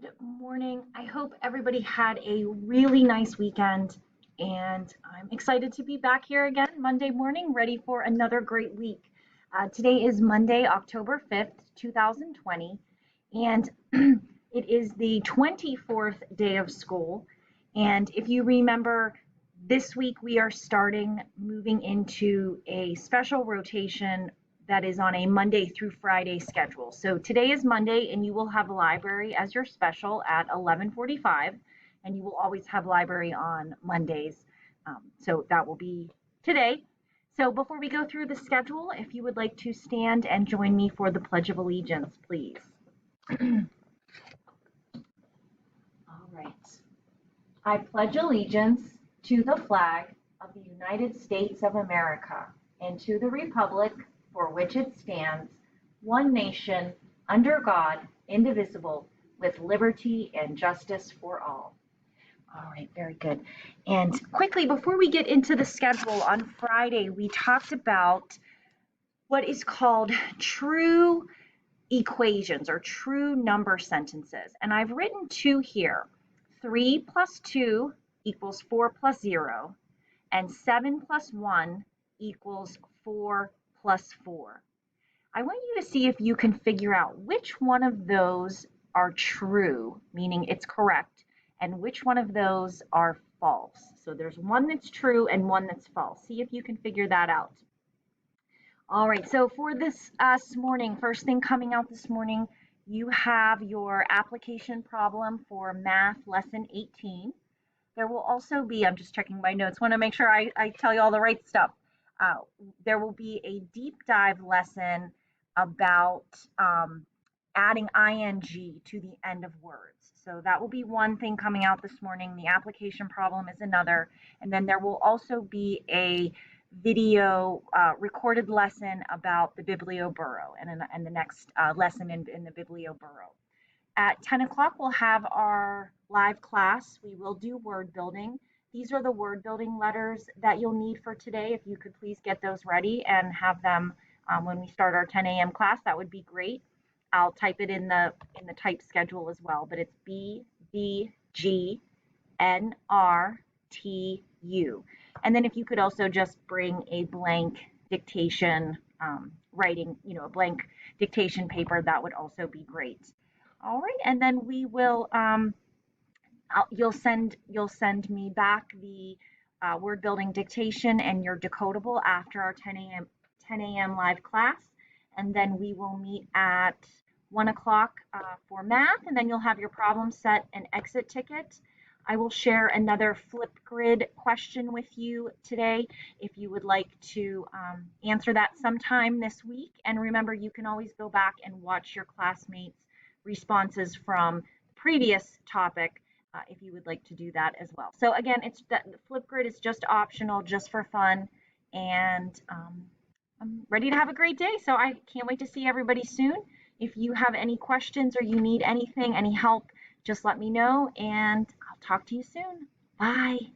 Good morning. I hope everybody had a really nice weekend, and I'm excited to be back here again Monday morning, ready for another great week. Today is Monday, October 5th, 2020, and it is the 24th day of school. And if you remember, this week we are starting moving into a special rotation that is on a Monday through Friday schedule. So today is Monday, and you will have library as your special at 11:45, and you will always have library on Mondays. So that will be today. So before we go through the schedule, if you would like to stand and join me for the Pledge of Allegiance, please. All right. I pledge allegiance to the flag of the United States of America and to the republic for which it stands, one nation, under God, indivisible, with liberty and justice for all. All right, very good. And quickly, before we get into the schedule, on Friday, we talked about what is called true equations or true number sentences. And I've written two here. 3 plus 2 equals 4 plus 0, and 7 plus 1 equals 4 plus 4. I want you to see if you can figure out which one of those are true, meaning it's correct, and which one of those are false. So there's one that's true and one that's false. See if you can figure that out. All right, so for this morning, first thing coming out this morning, you have your application problem for math lesson 18. There will also be, I'm just checking my notes, want to make sure I tell you all the right stuff. There will be a deep dive lesson about adding ing to the end of words. So that will be one thing coming out this morning. The application problem is another. And then there will also be a video recorded lesson about the Biblioboro and the next lesson in the Biblioboro. At 10 o'clock, we'll have our live class. We will do word building. These are the word building letters that you'll need for today. If you could please get those ready and have them when we start our 10 a.m. class, that would be great. I'll type it in the type schedule as well, but it's BBGNRTU. And then if you could also just bring a blank dictation writing, a blank dictation paper, that would also be great. All right, and then we will, you'll send me back the word building dictation and your decodable after our 10 a.m. live class, and then we will meet at 1 o'clock for math, and then you'll have your problem set and exit ticket. I will share another Flipgrid question with you today if you would like to answer that sometime this week. And remember, you can always go back and watch your classmates' responses from the previous topic if you would like to do that as well. So again, the Flipgrid is just optional, just for fun, and I'm ready to have a great day. So I can't wait to see everybody soon. If you have any questions or you need anything, any help, just let me know, and I'll talk to you soon. Bye.